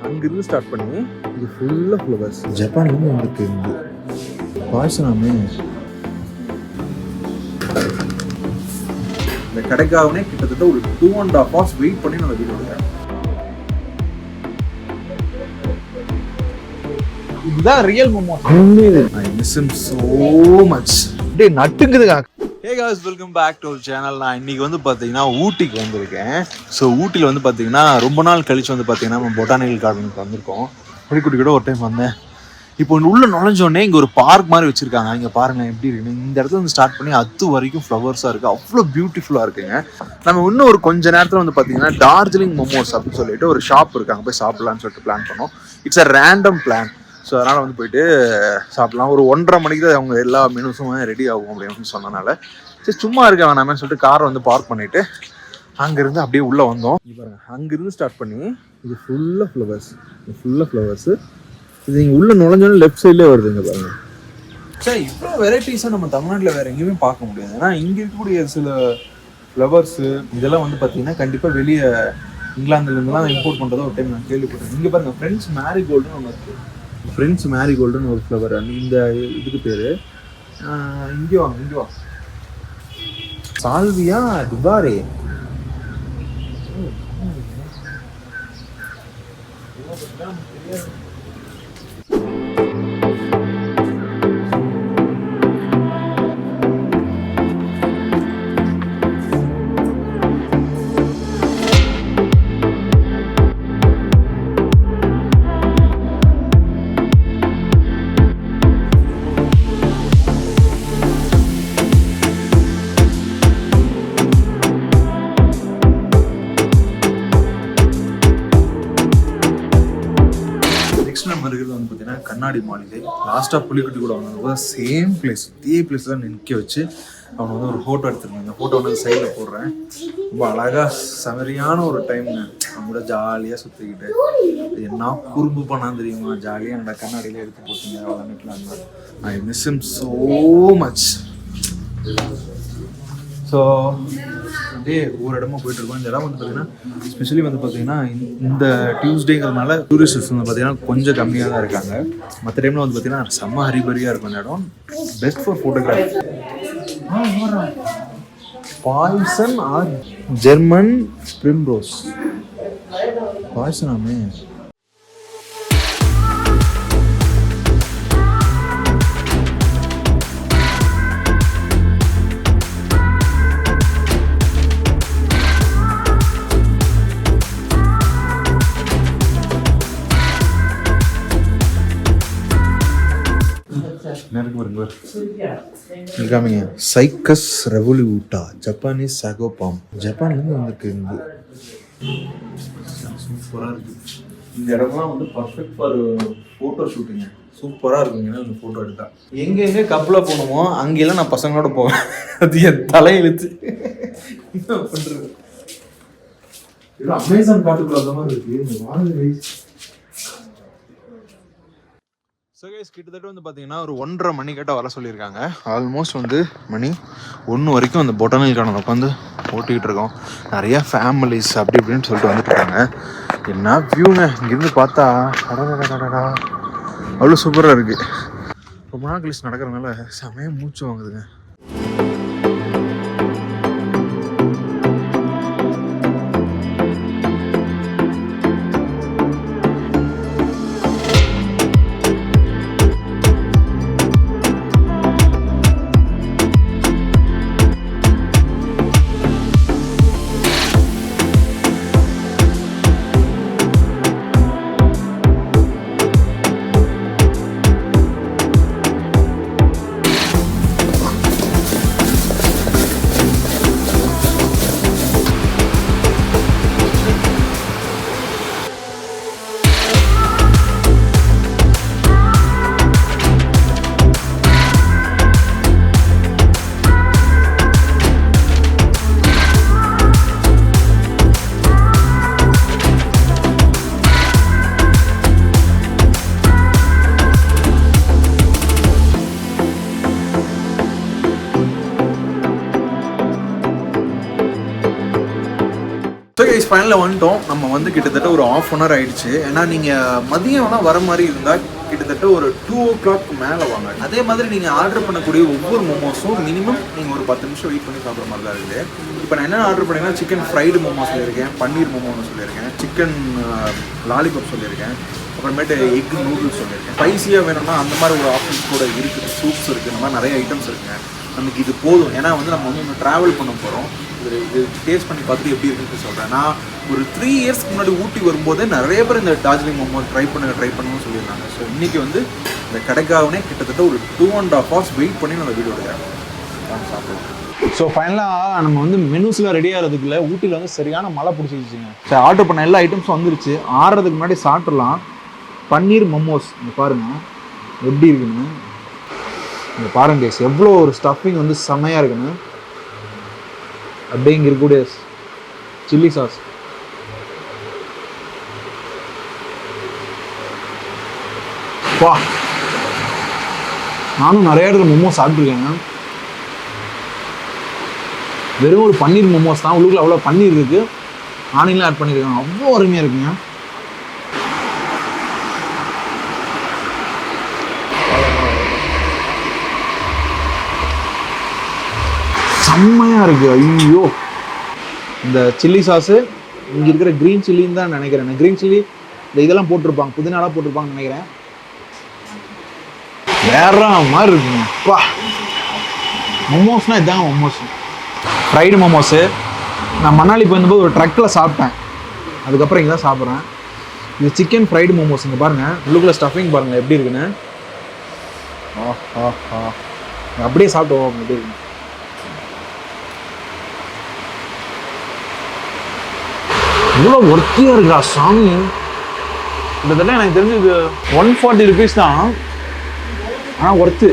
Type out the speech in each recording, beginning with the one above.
அங்கிருந்து ஸ்டார்ட் பண்ணி இது ஃபுல்லாக ஃப்ளவர்ஸ். ஜப்பான்லேருந்து வந்துருக்கு இருந்து பாய்சனாமே. இந்த கடைக்காகவே கிட்டத்தட்ட ஒரு 2.5 hours வெயிட் பண்ணி நான் வீடியோ எடுக்கிறேன். இதுதான் real momos. I miss him so much. டேய் நட்டுங்குதுங்க. Hey guys, welcome back to our channel. நான் இன்னைக்கு வந்து பார்த்தீங்கன்னா ஊட்டிக்கு வந்திருக்கேன். ஸோ ஊட்டியில் வந்து பார்த்தீங்கன்னா ரொம்ப நாள் கழிச்சு வந்து பார்த்தீங்கன்னா நம்ம பொட்டானிக்கல் கார்டனுக்கு வந்திருக்கோம். குட்டி கூட ஒரு டைம் வந்தேன். இப்போ உள்ள நுழைஞ்சோடனே இங்கே ஒரு பார்க் மாதிரி வச்சுருக்காங்க. இங்கே பாருங்கள் எப்படி இருக்குன்னு. இந்த இடத்துல வந்து ஸ்டார்ட் பண்ணி அது வரைக்கும் ஃப்ளவர்ஸாக இருக்குது. அவ்வளோ பியூட்டிஃபுல்லாக இருக்குங்க. நம்ம இன்னும் ஒரு கொஞ்ச நேரத்தில் வந்து பார்த்தீங்கன்னா டார்ஜிலிங் மோமோஸ் அப்படின்னு சொல்லிட்டு ஒரு ஷாப் இருக்காங்க, போய் சாப்பிட்லான்னு சொல்லிட்டு பிளான் பண்ணோம். It's a random plan. So அதனால் வந்து போயிட்டு சாப்பிட்லாம். ஒரு 1:30 மணிக்கு தான் அவங்க எல்லா மெனுஸும் ரெடி ஆகும் அப்படின்னு சொன்னனால சரி சும்மா இருக்க வேணாமேன்னு சொல்லிட்டு காரை வந்து பார்க் பண்ணிவிட்டு அங்கேருந்து அப்படியே உள்ளே வந்தோம். பாருங்க அங்கேருந்து ஸ்டார்ட் பண்ணி இது ஃபுல்லாக ஃப்ளவர்ஸு. இது நீங்கள் உள்ளே நுழைஞ்சோன்னு லெஃப்ட் சைட்லேயே வருதுங்க பாருங்க. சரி இவ்வளோ வெரைட்டிஸாக நம்ம தமிழ்நாட்டில் வேறு எங்கேயுமே பார்க்க முடியாது. ஏன்னா இங்கே இருக்கக்கூடிய சில ஃப்ளவர்ஸு இதெல்லாம் வந்து பார்த்தீங்கன்னா கண்டிப்பாக வெளியே இங்கிலாந்துலேருந்துலாம் இம்போர்ட் பண்ணுறதா ஒரு டைம் நான் கேள்விப்பட்டேன். இங்கே பாருங்கள் ஃப்ரெண்ட்ஸ் மேரிகோல்டுன்னு ஒன்று இருக்குது. ஃப்ரெண்ட்ஸ் மேரிகோல்டுன்னு ஒரு ஃப்ளவர். இந்த இதுக்கு பேர் இங்கே வாங்க சால்வியா டிபாரே. நம்ம இருக்கிறது வந்து பார்த்தீங்கன்னா கண்ணாடி மாளிகை. லாஸ்ட்டாக புலிக்குட்டி கூட வந்தது சேம் பிளேஸ், இதே பிளேஸ் தான் நிற்க வச்சு அவனை வந்து ஒரு ஃபோட்டோ எடுத்துருந்தாங்க. அந்த ஃபோட்டோ வந்து சைடில் போடுறேன். ரொம்ப அழகாக செமரியான ஒரு டைம்ங்க. அவங்க கூட ஜாலியாக சுற்றிக்கிட்டு என்ன குறும்பு பண்ணான்னு தெரியுமா, ஜாலியாக என்னோட கண்ணாடியிலே எடுத்து போட்டுங்க விளாண்டுக்கலாம். I miss him so much. So அப்படியே ஒவ்வொரு இடமா போயிட்டு இருக்கோம். இந்த இடம் வந்து பார்த்தீங்கன்னா ஸ்பெஷலி வந்து பார்த்தீங்கன்னா இந்த டியூஸ்டேங்கிறதுனால டூரிஸ்டர்ஸ் வந்து பார்த்தீங்கன்னா கொஞ்சம் கம்மியாக தான் இருக்காங்க. மற்ற டைமில் வந்து பார்த்தீங்கன்னா செம்ம ஹரிபரியாக இருக்கும் இந்த இடம். Best for photography. Poison or German primrose. பாய்சனாமே. இருக்காமிங்க cycas revoluta Japanese sago. Palm வந்துருக்கு. இருந்து சூப்பராக இருக்குது. இந்த இடம்லாம் வந்து பர்ஃபெக்ட் ஃபார் ஃபோட்டோ ஷூட்டிங்க. சூப்பராக இருக்குங்க. இந்த ஃபோட்டோ எடுத்தா எங்கே கப்பலாக போகணுமோ அங்கெல்லாம் நான் பசங்களோட போவேன். அது என் தலையெழுத்து. என்ன பண்ணுறது? அமேசான் காட்டுக்குள்ள அந்த மாதிரி இருக்குது இந்த வாழை. ஸோ கைஸ் கிட்டத்தட்ட வந்து பார்த்தீங்கன்னா ஒரு 1:30 மணி கிட்ட வர சொல்லியிருக்காங்க. ஆல்மோஸ்ட் வந்து மணி 1 வரைக்கும் அந்த பொட்டானிக்கல் கார்டன் உட்காந்து ஓட்டிகிட்டு இருக்கோம். நிறையா ஃபேமிலிஸ் அப்படி இப்படின்னு சொல்லிட்டு வந்துட்டு இருக்காங்க. என்ன வியூங்க இங்கேருந்து பார்த்தா கடடா அவ்வளோ சூப்பராக இருக்குது. ரொம்ப நாள் கழிச்சு நடக்கிறதுனால செமையாக மூச்சு வாங்குதுங்க. கைஸ் ஃபைனலில் வந்துட்டோம். நம்ம வந்து கிட்டத்தட்ட ஒரு 1/2 hour ஆயிடுச்சு. ஏன்னா நீங்கள் மதியம் வேணால் வர மாதிரி இருந்தால் கிட்டத்தட்ட ஒரு 2 o'clock மேலே வாங்க. அதே மாதிரி நீங்கள் ஆர்டர் பண்ணக்கூடிய ஒவ்வொரு மோமோஸும் மினிமம் நீங்கள் ஒரு 10 நிமிஷம் வெயிட் பண்ணி சாப்பிட்ற மாதிரி தான் இருக்குது. இப்போ நான் என்ன ஆர்டர் பண்ணிங்கன்னா சிக்கன் ஃப்ரைடு மோமோ சொல்லியிருக்கேன், பன்னீர் மோமோன்னு சொல்லியிருக்கேன், சிக்கன் லாலிபாப் சொல்லியிருக்கேன், அப்புறமேட்டு எக் நூடுல்ஸ் சொல்லியிருக்கேன். ஸ்பைஸியாக வேணும்னா அந்த மாதிரி ஒரு ஆப்ஷன்ஸ் கூட இருக்குது, சூப்ஸ் இருக்குது, இந்த மாதிரி நிறைய ஐட்டம்ஸ் இருக்குங்க. நமக்கு இது போதும். ஏன்னா வந்து நம்ம வந்து இன்னும் ட்ராவல் பண்ண போகிறோம். இது டேஸ்ட் பண்ணி பார்த்து எப்படி இருக்குன்னு சொல்கிறேன். நான் ஒரு 3 இயர்ஸ்க்கு முன்னாடி ஊட்டி வரும்போதே நிறைய பேர் இந்த டார்ஜிலிங் மோமோ ட்ரை பண்ணுன்னு சொல்லியிருந்தாங்க. ஸோ இன்றைக்கி வந்து இந்த கடைக்காகவே கிட்டத்தட்ட ஒரு 2.5 hours வெயிட் பண்ணி நான் வீடியோ எடுக்கிறேன். சாப்பிடுவோம். ஸோ ஃபைனலாக நம்ம வந்து மெனூஸ்லாம் ரெடி ஆகிறதுக்குள்ள ஊட்டியில் வந்து சரியான மழை பிடிச்சிருச்சுங்க. சரி, ஆர்டர் பண்ண எல்லா ஐட்டம்ஸும் வந்துருச்சு. ஆடுறதுக்கு முன்னாடி சாப்பிட்றலாம். பன்னீர் மோமோஸ் இங்கே பாருங்கள் எப்படி இருக்குன்னு. இங்கே பாருங்க கேஸ், எவ்வளோ ஒரு ஸ்டஃபிங் வந்து செம்மையாக இருக்குன்னு. அப்படியே இங்கே இருக்கக்கூடிய சில்லி சாஸ், வா, நானும் நிறைய இடத்துல மோமோஸ் சாப்பிட்ருக்கேங்க. வெறும் ஒரு பன்னீர் மோமோஸ் தான், உள்ளுக்குள்ள அவ்வளோ பன்னீர் இருக்குது, ஆனியன்லாம் ஆட் பண்ணியிருக்காங்க, அவ்வளோ அருமையாக இருக்குங்க. செம்மையாக இருக்குது. ஐயோ, இந்த சில்லி சாஸு இங்கே இருக்கிற க்ரீன் சில்லின்னு தான் நினைக்கிறேன். க்ரீன் சில்லி இந்த இதெல்லாம் போட்டிருப்பாங்க, புதினாலாம் போட்டிருப்பாங்கன்னு நினைக்கிறேன். வேற மாதிரி இருக்குங்க. வா, மோமோஸ்னால் இதுதாங்க மோமோஸ். ஃப்ரைடு மோமோஸு நான் மணாலி போயிருந்தபோது ஒரு ட்ரக்கில் சாப்பிட்டேன். அதுக்கப்புறம் இங்கே தான் சாப்பிட்றேன். இது சிக்கன் ஃப்ரைடு மோமோஸ். இங்கே பாருங்கள், உள்ளுக்குள்ள ஸ்டஃபிங் பாருங்கள் எப்படி இருக்குன்னு. அப்படியே சாப்பிடுவோம். எப்படி இருக்குன்னு இவ்வளோ ஒர்த்தியாக இருக்கா சாமி. கிட்டத்தட்ட எனக்கு தெரிஞ்சு இது 140 rupees தான். ஆனால் ஒர்த்து.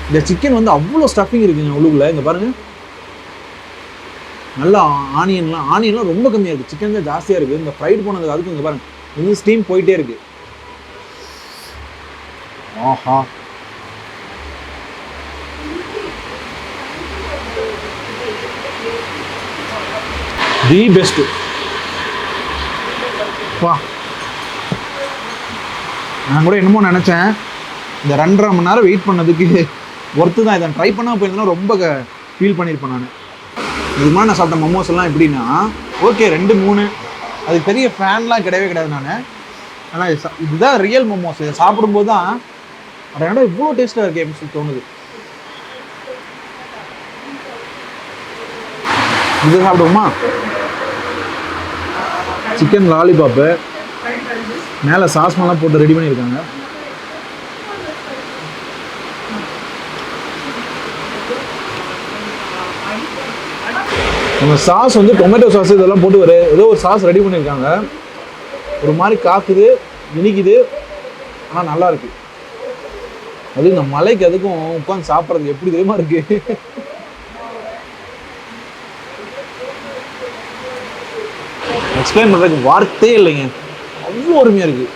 இந்த சிக்கன் வந்து அவ்வளோ ஸ்டஃபிங் இருக்குங்க உள்ளுக்குள்ள. இங்கே பாருங்கள், நல்லா ஆனியன்லாம் ரொம்ப கம்மியாக இருக்குது, சிக்கன் தான் ஜாஸ்தியாக இருக்குது. இந்த ஃப்ரைட் போனதுக்கு அதுக்கும் இங்கே பாருங்கள், இன்னும் ஸ்டீம் போயிட்டே இருக்குது. ஆஹா, தி பெஸ்ட்டு. வா, நான் கூட என்னமோ நினச்சேன், இந்த 2.5 மணி நேரம் வெயிட் பண்ணதுக்கு ஒர்த்து தான். இதை ட்ரை பண்ணால் போயிருந்தேன்னா ரொம்ப ஃபீல் பண்ணியிருப்பேன் நான். இதுக்கு முன்னாடி நான் சாப்பிட்ட மோமோஸ் எல்லாம் எப்படின்னா ஓகே 2, 3, அதுக்கு பெரிய ஃபேன்லாம் கிடையாது நான். ஆனால் இதுதான் ரியல் மோமோஸ். இதை சாப்பிடும்போது தான் அதோட இவ்வளோ டேஸ்ட்டாக இருக்குது அப்படின்னு சொல்லி தோணுது. இது சாப்பிடுவோமா? சிக்கன் லாலிபாப்பு மேலே சாஸ்மெல்லாம் போட்டு ரெடி பண்ணியிருக்காங்க. நம்ம சாஸ் வந்து டொமேட்டோ சாஸ் இதெல்லாம் போட்டு ஏதோ ஒரு சாஸ் ரெடி பண்ணியிருக்காங்க. ஒரு மாதிரி காக்குது, இனிக்குது, ஆனால் நல்லா இருக்கு. அது இந்த மலைக்கு அதுக்கும் உட்காந்து சாப்பிட்றது எப்படி தெரியுமா இருக்கு. எக்ஸ்பிளைன் பண்ணுறதுக்கு வார்த்தையே இல்லைங்க, அவ்வளோ அருமையாக இருக்குது.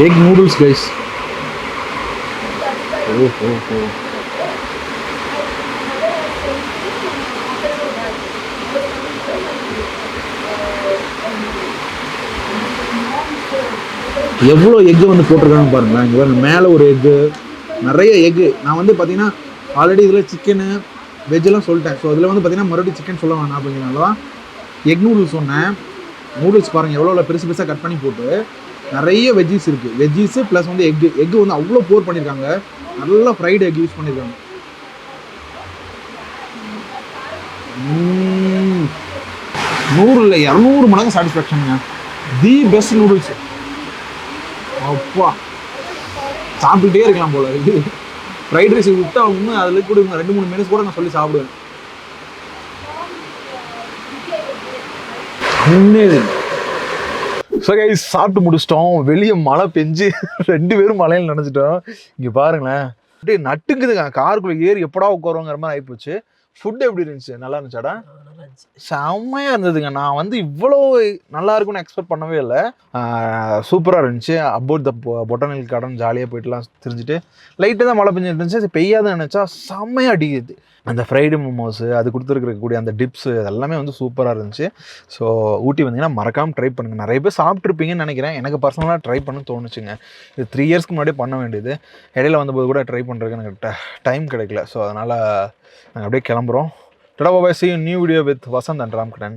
Egg noodles guys. எவ்வளோ எக்கு வந்து போட்டிருக்காங்க பாருங்களேன். இங்கே பாருங்க, மேலே ஒரு எக்கு, நிறைய எக்கு. நான் வந்து பார்த்தீங்கன்னா ஆல்ரெடி இதில் சிக்கனு வெஜ்ஜெல்லாம் சொல்லிட்டேன். ஸோ அதில் வந்து பார்த்தீங்கன்னா மறுபடியும் சிக்கன் சொல்ல வேணாம் அப்படிங்கிறனால எக் நூடுல்ஸ் சொன்னேன். நூடுல்ஸ் பாருங்கள் எவ்வளோ பெருசு பெருசாக கட் பண்ணி போட்டு நிறைய வெஜ்ஜீஸ் இருக்குது. வெஜ்ஜீஸு ப்ளஸ் வந்து எக்கு வந்து அவ்வளோ போர் பண்ணியிருக்காங்க. நல்லா ஃப்ரைடு எக் யூஸ் பண்ணியிருக்காங்க. நூறில் 200 மடங்கு சாட்டிஸ்ஃபேக்ஷனுங்க. The best noodles. அப்பா, சாப்பிட்டுட்டே இருக்கலாம் போல இது. ஃப்ரைட் ரைஸ் விட்டா இன்னும் அதில் கூட 2-3 மினிட்ஸ் கூட நான் சொல்லி சாப்பிடுவேன். ஸோ கைஸ், சாப்பிட்டு முடிச்சிட்டோம். வெளியே மழை பெஞ்சு 2 பேரும் மழையில் நினைச்சிட்டோம். இங்கே பாருங்களேன், அப்படியே நட்டுக்குதுங்க. காருக்குள்ளே ஏறி எப்படா உட்காருங்கிற மாதிரி ஆகிப்போச்சு. ஃபுட் எப்படி இருந்துச்சு? நல்லா இருந்துச்சாடா? இருந்துச்சு. செம்மையாக இருந்ததுங்க. நான் வந்து இவ்வளோ நல்லா இருக்கும்னு எக்ஸ்பெக்ட் பண்ணவே இல்லை. சூப்பராக இருந்துச்சு. அபவுட் த பொட்டானிக்கல் கார்டன் ஜாலியாக போயிட்டுலாம் தெரிஞ்சுட்டு லைட்டாக தான் மழை பெஞ்சிட்டு இருந்துச்சு. அது பெய்யாதுன்னு நினச்சா செம்மையாக அடிக்குது. அந்த ஃப்ரைடு மோமோஸு அது கொடுத்துருக்கக்கூடிய அந்த டிப்ஸு அதெல்லாமே வந்து சூப்பராக இருந்துச்சு. ஸோ ஊட்டி வந்தீங்கன்னா மறக்காமல் ட்ரை பண்ணுங்கள். நிறைய பேர் சாப்பிட்ருப்பீங்கன்னு நினைக்கிறேன். எனக்கு பர்சனலாக ட்ரை பண்ண தோணுச்சுங்க. இது 3 இயர்ஸ்க்கு முன்னாடியே பண்ண வேண்டியது. இடையில வந்தபோது கூட ட்ரை பண்ணுறதுக்கு எனக்கு டைம் கிடைக்கல. ஸோ அதனால் நாங்கள் அப்படியே கிளம்புறோம். டாடா பாய், see you in new video with Vasant and Ramkiran.